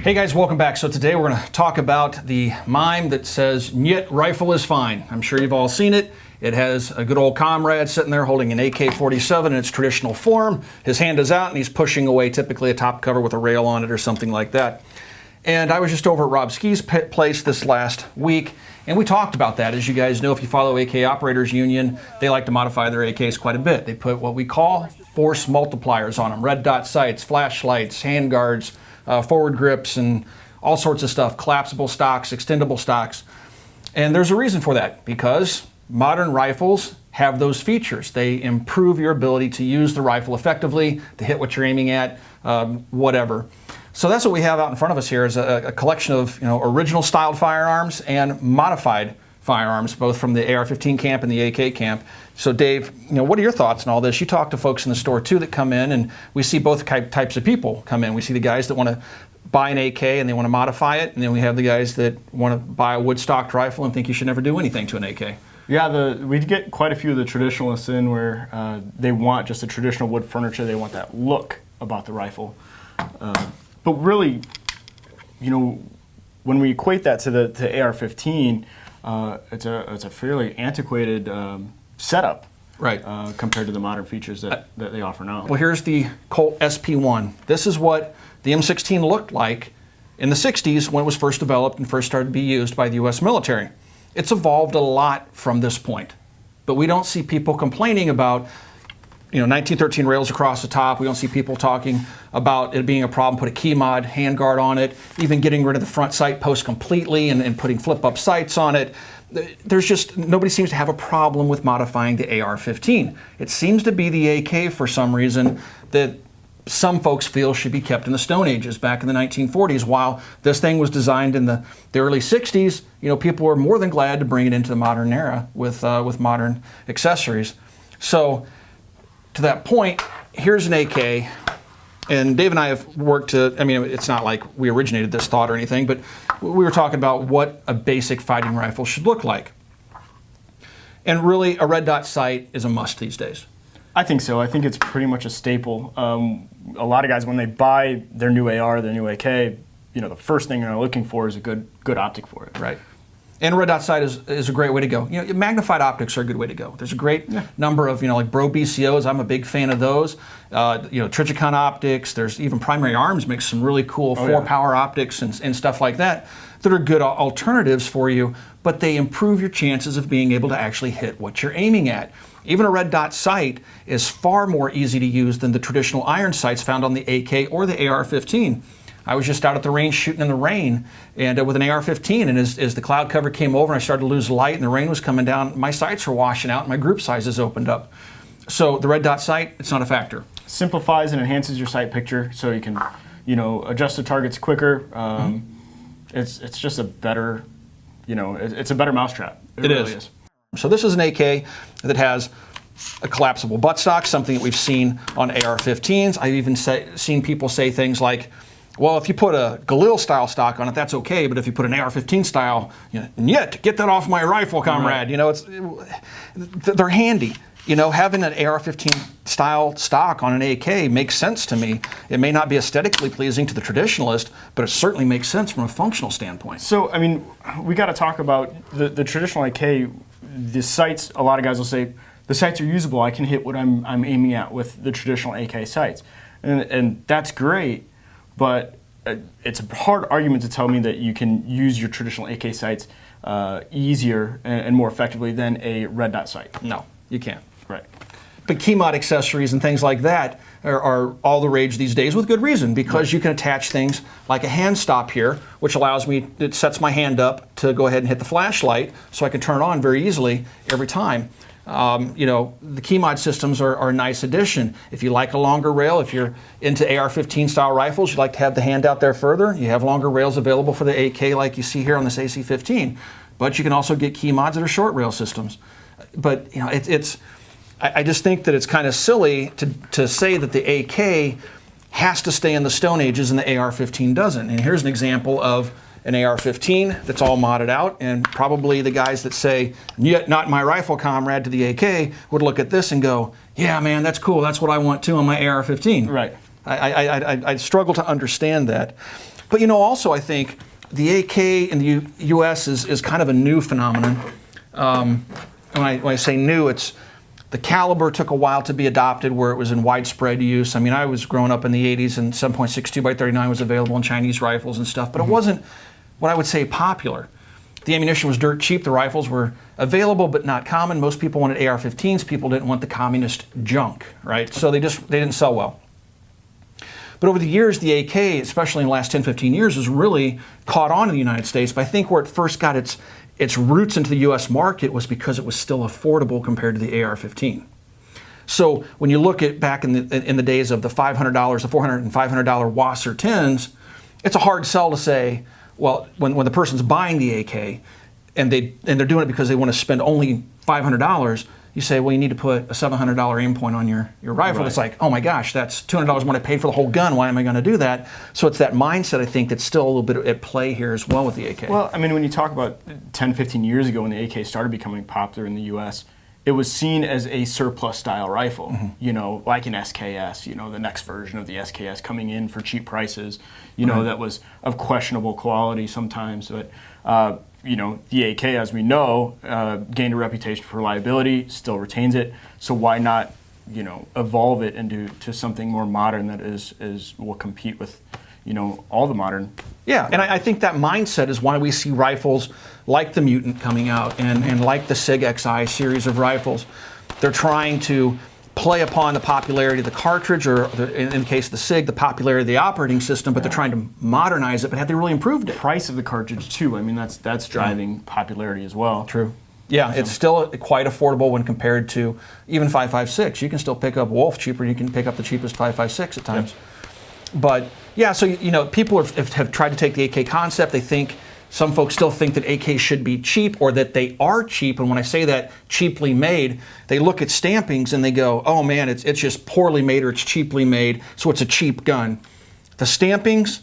Hey guys, welcome back. So today we're going to talk about the mime that says, "Nyet, rifle is fine." I'm sure you've all seen it. It has a good old comrade sitting there holding an AK-47 in its traditional form. His hand is out and he's pushing away typically a top cover with a rail on it or something like that. And I was just over at Rob Ski's place this last week, and we talked about that. As you guys know, if you follow AK Operators Union, they like to modify their AKs quite a bit. They put what we call force multipliers on them: red dot sights, flashlights, handguards, forward grips, and all sorts of stuff, collapsible stocks, extendable stocks. And there's a reason for that, because modern rifles have those features. They improve your ability to use the rifle effectively, to hit what you're aiming at, whatever. So that's what we have out in front of us here, is a collection of original styled firearms and modified firearms, both from the AR-15 camp and the AK camp. So Dave, what are your thoughts on all this? You talk to folks in the store too that come in, and we see both types of people come in. We see the guys that want to buy an AK and they want to modify it, and then we have the guys that want to buy a wood-stocked rifle and think you should never do anything to an AK. Yeah, we get quite a few of the traditionalists in where they want just a traditional wood furniture. They want that look about the rifle. But really, when we equate that to AR-15, it's a fairly antiquated setup, right? Compared to the modern features that they offer now. Well, here's the Colt SP1. This is what the M16 looked like in the 60s when it was first developed and first started to be used by the U.S. military. It's evolved a lot from this point, but we don't see people complaining about 1913 rails across the top. We don't see people talking about it being a problem. Put a key mod handguard on it, even getting rid of the front sight post completely and putting flip-up sights on it. There's just, nobody seems to have a problem with modifying the AR-15. It seems to be the AK, for some reason, that some folks feel should be kept in the Stone Ages back in the 1940s. While this thing was designed in the early 60s, people were more than glad to bring it into the modern era with modern accessories. So to that point, here's an AK, and Dave and I have worked to, it's not like we originated this thought or anything, but we were talking about what a basic fighting rifle should look like. And really, a red dot sight is a must these days. I think so. I think it's pretty much a staple. A lot of guys, when they buy their new AR, their new AK, the first thing they're looking for is a good optic for it. Right. And red dot sight is a great way to go. Magnified optics are a good way to go. There's a great number of, like Bro BCOs. I'm a big fan of those. Trijicon optics. There's even Primary Arms makes some really cool power optics and stuff like that are good alternatives for you, but they improve your chances of being able to actually hit what you're aiming at. Even a red dot sight is far more easy to use than the traditional iron sights found on the AK or the AR-15. I was just out at the range shooting in the rain and with an AR-15, and as the cloud cover came over and I started to lose light and the rain was coming down, my sights were washing out and my group sizes opened up. So the red dot sight, it's not a factor. Simplifies and enhances your sight picture so you can, adjust the targets quicker. It's just a better, it's a better mousetrap. It really is. So this is an AK that has a collapsible buttstock, something that we've seen on AR-15s. I've even seen people say things like, well, if you put a Galil style stock on it, that's okay, but if you put an AR-15 style, Nyet, get that off my rifle, comrade. Right. They're handy. Having an AR-15 style stock on an AK makes sense to me. It may not be aesthetically pleasing to the traditionalist, but it certainly makes sense from a functional standpoint. So, we got to talk about the traditional AK. The sights, a lot of guys will say, the sights are usable. I can hit what I'm aiming at with the traditional AK sights. And that's great, but it's a hard argument to tell me that you can use your traditional AK sights easier and more effectively than a red dot sight. No, you can't. Right. But key mod accessories and things like that are all the rage these days, with good reason, because you can attach things like a hand stop here, which allows me, it sets my hand up to go ahead and hit the flashlight so I can turn it on very easily every time. The key mod systems are a nice addition. If you like a longer rail, if you're into AR-15 style rifles, you'd like to have the hand out there further, you have longer rails available for the AK like you see here on this AC-15. But you can also get key mods that are short rail systems. But I just think that it's kind of silly to say that the AK has to stay in the Stone Ages and the AR-15 doesn't. And here's an example of an AR-15 that's all modded out, and probably the guys that say, "Yet not my rifle, comrade," to the AK would look at this and go, "Yeah, man, that's cool. That's what I want too on my AR-15." Right. I struggle to understand that. But also I think the AK in the U.S. is kind of a new phenomenon. When I say new, it's the caliber took a while to be adopted where it was in widespread use. I mean, I was growing up in the 80s and 7.62x39 was available in Chinese rifles and stuff, but it wasn't what I would say popular. The ammunition was dirt cheap. The rifles were available but not common. Most people wanted AR-15s. People didn't want the communist junk, right? So they didn't sell well. But over the years, the AK, especially in the last 10, 15 years, has really caught on in the United States. But I think where it first got its roots into the U.S. market was because it was still affordable compared to the AR-15. So when you look at back in the days of the $500, the $400 and $500 Wasser 10s, it's a hard sell to say, well, when the person's buying the AK and they're doing it because they want to spend only $500, you say, well, you need to put a $700 aim point on your rifle. Right. It's like, oh my gosh, that's $200 more I paid for the whole gun. Why am I going to do that? So it's that mindset, I think, that's still a little bit at play here as well with the AK. Well, I mean, when you talk about 10, 15 years ago when the AK started becoming popular in the U.S., it was seen as a surplus style rifle, like an SKS, the next version of the SKS coming in for cheap prices, that was of questionable quality sometimes. But, the AK, as we know, gained a reputation for reliability, still retains it. So why not, evolve it into something more modern that will compete with, all the modern. Yeah, and I think that mindset is why we see rifles like the Mutant coming out and like the SIG XI series of rifles. They're trying to play upon the popularity of the cartridge, or in the case of the SIG, the popularity of the operating system, but they're trying to modernize it, but have they really improved it? Price of the cartridge too, I mean, that's driving popularity as well. True. Yeah, it's still quite affordable when compared to even 5.56. You can still pick up Wolf cheaper, you can pick up the cheapest 5.56 at times. Yep. But yeah, so people have tried to take the AK concept. They think, some folks still think that AKs should be cheap, or that they are cheap. And when I say that, cheaply made, they look at stampings and they go, oh man, it's just poorly made or it's cheaply made, so it's a cheap gun. The stampings,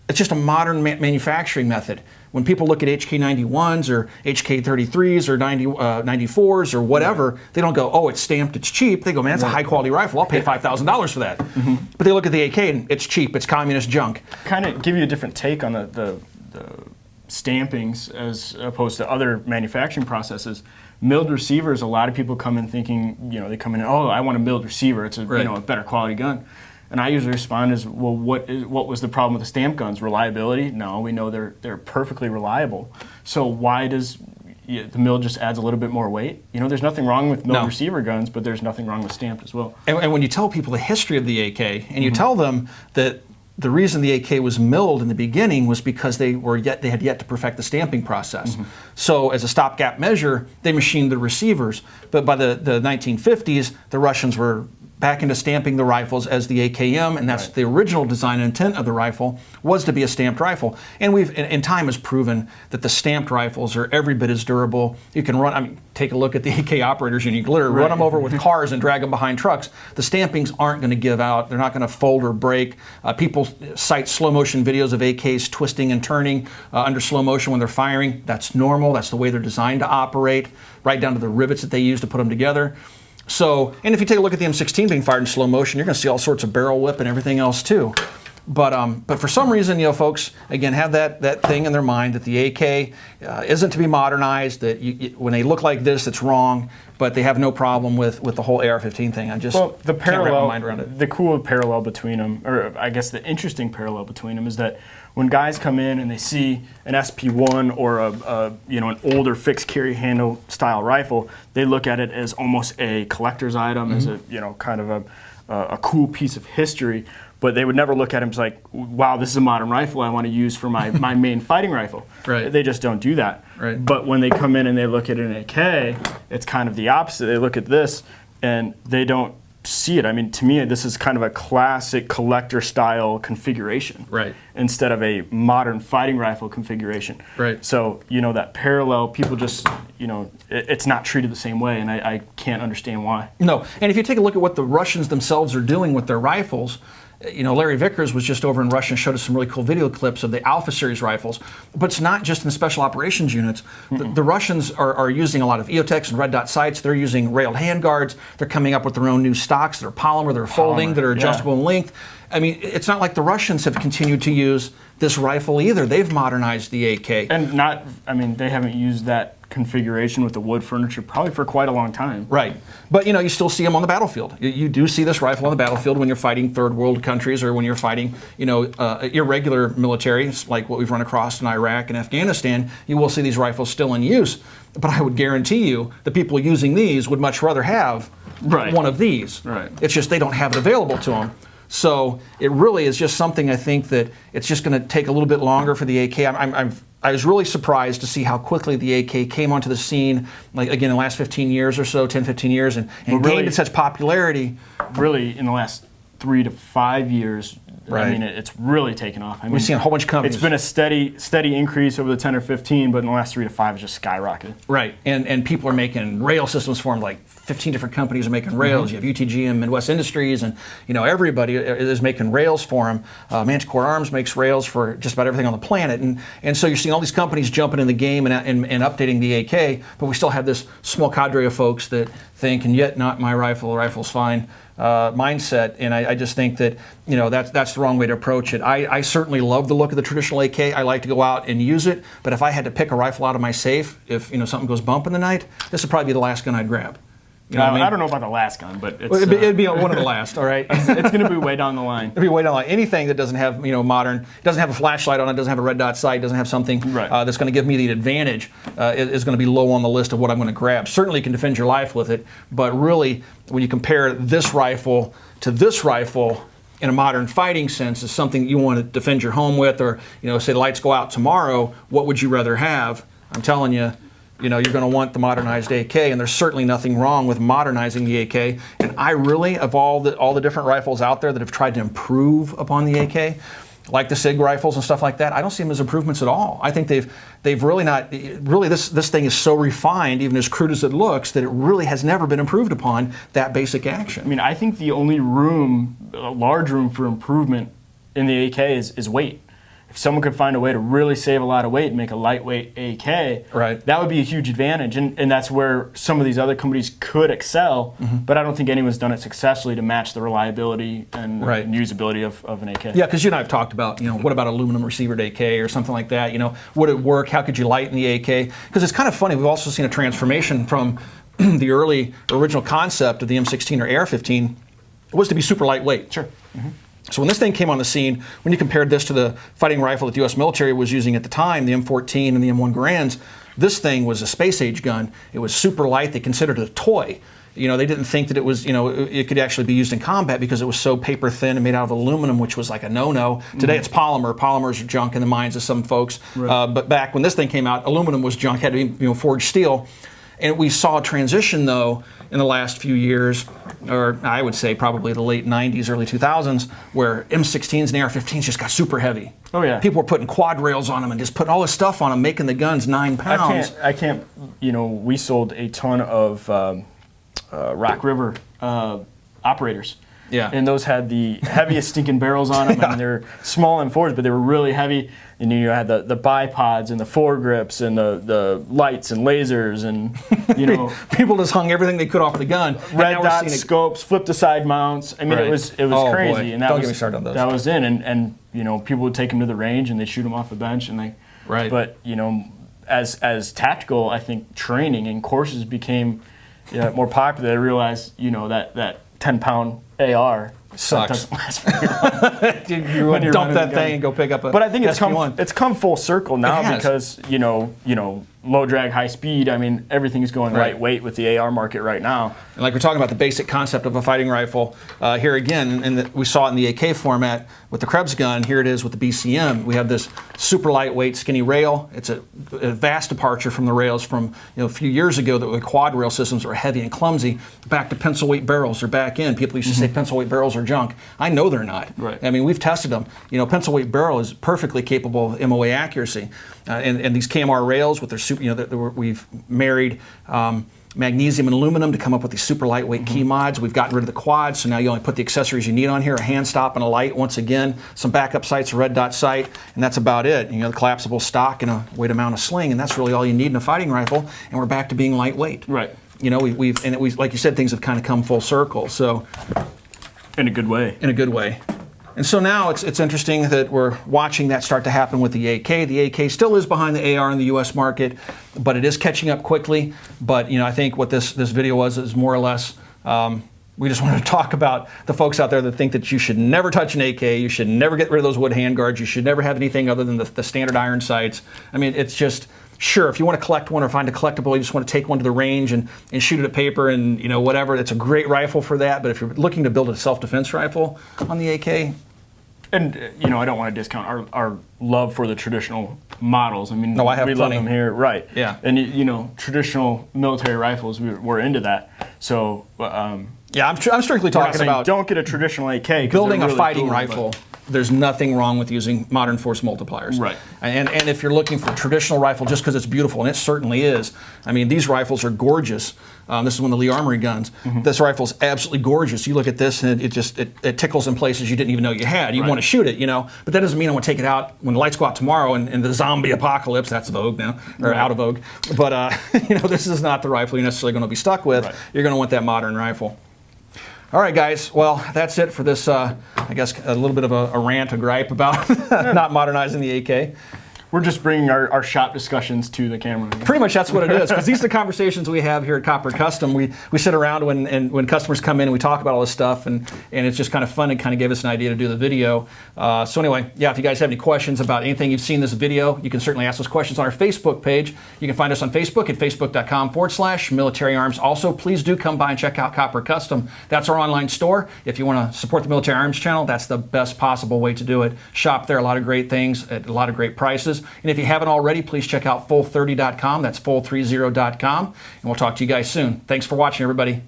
it's just a modern manufacturing method. When people look at HK91s or HK33s or 94s or whatever, they don't go, oh, it's stamped, it's cheap. They go, man, it's a high quality rifle. I'll pay $5,000 for that. Mm-hmm. But they look at the AK and it's cheap, it's communist junk. Kind of give you a different take on the stampings as opposed to other manufacturing processes. Milled receivers, a lot of people come in thinking, they come in, oh, I want a milled receiver. It's a better quality gun. And I usually respond as, well, what was the problem with the stamp guns? Reliability? No, we know they're perfectly reliable. So why does the mill just adds a little bit more weight? There's nothing wrong with milled receiver guns, but there's nothing wrong with stamped as well. And when you tell people the history of the AK, and you tell them that the reason the AK was milled in the beginning was because they had yet to perfect the stamping process. Mm-hmm. So as a stopgap measure, they machined the receivers. But by the 1950s, the Russians were back into stamping the rifles as the AKM, and that's the original design and intent of the rifle, was to be a stamped rifle. And in time has proven that the stamped rifles are every bit as durable. You can run, take a look at the AK operators unit. You can literally run them over with cars and drag them behind trucks. The stampings aren't going to give out. They're not going to fold or break. People cite slow motion videos of AKs twisting and turning under slow motion when they're firing. That's normal. That's the way they're designed to operate, right down to the rivets that they use to put them together. So, and if you take a look at the M16 being fired in slow motion, you're going to see all sorts of barrel whip and everything else too. But for some reason, folks, again, have that thing in their mind that the AK isn't to be modernized, that when they look like this, it's wrong, but they have no problem with the whole AR-15 thing. I just can't wrap my mind around it. The cool parallel between them, or I guess the interesting parallel between them, is that when guys come in and they see an SP1 or an older fixed carry handle style rifle, they look at it as almost a collector's item, as a kind of a cool piece of history. But they would never look at him as like, wow, this is a modern rifle I want to use for my main fighting rifle. Right. They just don't do that. Right. But when they come in and they look at an AK, it's kind of the opposite. They look at this and they don't see it. I mean, to me, this is kind of a classic collector style configuration. Right. Instead of a modern fighting rifle configuration. Right. So, that parallel, people just, it's not treated the same way, and I can't understand why. No. And if you take a look at what the Russians themselves are doing with their rifles, Larry Vickers was just over in Russia and showed us some really cool video clips of the Alpha Series rifles. But it's not just in special operations units. The Russians are using a lot of EOTechs and red dot sights. They're using railed handguards. They're coming up with their own new stocks that are polymer, that are folding, that are adjustable in length. I mean, it's not like the Russians have continued to use this rifle either. They've modernized the AK. And not, I mean, they haven't used that configuration with the wood furniture probably for quite a long time. Right. But, you still see them on the battlefield. You do see this rifle on the battlefield when you're fighting third world countries or when you're fighting, irregular military, like what we've run across in Iraq and Afghanistan. You will see these rifles still in use. But I would guarantee you the people using these would much rather have one of these. Right. It's just they don't have it available to them. So it really is just something I think that it's just going to take a little bit longer for the AK. I was really surprised to see how quickly the AK came onto the scene, like again, in the last 15 years or so, 10, 15 years, and gained such popularity. Really, in the last 3 to 5 years, right. I mean, it's really taken off. I mean, we've seen a whole bunch of companies. It's been a steady increase over the 10 or 15, but in the last 3 to 5, it's just skyrocketed. Right, and people are making rail systems for them. Like 15 different companies are making rails. You have UTG and Midwest Industries, and everybody is making rails for them. Manticore Arms makes rails for just about everything on the planet, and so you're seeing all these companies jumping in the game and updating the AK. But we still have this small cadre of folks that think, and yet not my rifle. The rifle's fine. Mindset, and I just think that that's the wrong way to approach it. I certainly love the look of the traditional AK. I like to go out and use it, but if I had to pick a rifle out of my safe, if something goes bump in the night, this would probably be the last gun I'd grab. I don't know about the last gun, but it'd be one of the last. All right, it's going to be way down the line. It'd be way down the line. Anything that doesn't have modern, doesn't have a flashlight on it, doesn't have a red dot sight, doesn't have something that's going to give me the advantage, is going to be low on the list of what I'm going to grab. Certainly, you can defend your life with it, but really, when you compare this rifle to this rifle in a modern fighting sense, is something you want to defend your home with, or say the lights go out tomorrow. What would you rather have? I'm telling you. You're going to want the modernized AK, and there's certainly nothing wrong with modernizing the AK. And I really, of all the different rifles out there that have tried to improve upon the AK, like the SIG rifles and stuff like that, I don't see them as improvements at all. I think they've really not, really this thing is so refined, even as crude as it looks, that it really has never been improved upon that basic action. I mean, I think the only large room for improvement in the AK is weight. If someone could find a way to really save a lot of weight and make a lightweight AK, that would be a huge advantage. And that's where some of these other companies could excel, but I don't think anyone's done it successfully to match the reliability and usability of an AK. Yeah, because you and I have talked about, what about aluminum receivered AK or something like that? Would it work? How could you lighten the AK? Because it's kind of funny. We've also seen a transformation from the original concept of the M16 or AR-15 was to be super lightweight. Sure. So when this thing came on the scene, when you compared this to the fighting rifle that the U.S. military was using at the time, the M14 and the M1 Garands, this thing was a space-age gun. It was super light. They considered it a toy. They didn't think that it was, it could actually be used in combat because it was so paper thin and made out of aluminum, which was like a no-no. Today it's polymer. Polymers are junk in the minds of some folks. But back when this thing came out, aluminum was junk, had to be forged steel. And we saw a transition, though, in the last few years, or I would say probably the late 90s, early 2000s, where M16s and AR-15s just got super heavy. Oh, yeah. People were putting quad rails on them and just putting all this stuff on them, making the guns 9 pounds. I can't, we sold a ton of Rock River operators. Yeah. And those had the heaviest stinking barrels on them. I mean, they're small and forged, but they were really heavy. And you had the bipods and the foregrips and the lights and lasers and, People just hung everything they could off the gun. Red dot scopes, flip to side mounts. I mean, it was crazy. Boy. And that Don't get me started on those. That was in. And people would take them to the range and they'd shoot them off the bench. And But, as tactical, I think training and courses became more popular. They realized, that 10-pound AR sucks. Doesn't last very long. You want to dump that thing and go pick up a. But I think it's come full circle now because low drag, high speed. I mean, everything is going lightweight with the AR market right now. And like we're talking about the basic concept of a fighting rifle, here again, and we saw it in the AK format with the Krebs gun. Here it is with the BCM. We have this super lightweight, skinny rail. It's a vast departure from the rails from a few years ago that the quad rail systems were heavy and clumsy. Back to pencil weight barrels are back in. People used to say pencil weight barrels are junk. I know they're not. I mean, we've tested them. Pencil weight barrel is perfectly capable of MOA accuracy, and these KMR rails with their super, we've married magnesium and aluminum to come up with these super lightweight key mods. We've gotten rid of the quads, so now you only put the accessories you need on here: a hand stop and a light. Once again, some backup sights, a red dot sight, and that's about it. The collapsible stock and a weight amount of sling, and that's really all you need in a fighting rifle. And we're back to being lightweight. We've like you said, things have kind of come full circle. So, in a good way. In a good way. And so now it's interesting that we're watching that start to happen with the AK. The AK still is behind the AR in the U.S. market, but it is catching up quickly. But I think what this video was is more or less, we just wanted to talk about the folks out there that think that you should never touch an AK, you should never get rid of those wood handguards, you should never have anything other than the standard iron sights. I mean, it's just, sure, if you want to collect one or find a collectible, you just want to take one to the range and shoot it at paper and whatever, it's a great rifle for that. But if you're looking to build a self-defense rifle on the AK, and I don't want to discount our love for the traditional models. I mean, no, I have we plenty. love them here, right? Yeah. And traditional military rifles, we're into that. So yeah, I'm strictly talking about don't get a traditional AK. 'Cause building they're a really fighting cool, rifle. There's nothing wrong with using modern force multipliers. Right. And if you're looking for a traditional rifle just because it's beautiful, and it certainly is. I mean, these rifles are gorgeous. This is one of the Lee Armory guns. Mm-hmm. This rifle is absolutely gorgeous. You look at this and it tickles in places you didn't even know you had. You Right. want to shoot it, But that doesn't mean I want to take it out when the lights go out tomorrow and the zombie apocalypse, that's vogue now, or Right. out of vogue. But, this is not the rifle you're necessarily going to be stuck with. Right. You're going to want that modern rifle. All right, guys. Well, that's it for this, I guess, a little bit of a rant, a gripe about not modernizing the AK. We're just bringing our shop discussions to the camera. Pretty much that's what it is, because these are the conversations we have here at Copper Custom. We sit around when customers come in and we talk about all this stuff, and it's just kind of fun and kind of gave us an idea to do the video. So anyway, yeah, if you guys have any questions about anything you've seen in this video, you can certainly ask those questions on our Facebook page. You can find us on Facebook at facebook.com/military arms. Also, please do come by and check out Copper Custom. That's our online store. If you want to support the Military Arms channel, that's the best possible way to do it. Shop there, a lot of great things at a lot of great prices. And if you haven't already, please check out full30.com. That's full30.com. And we'll talk to you guys soon. Thanks for watching, everybody.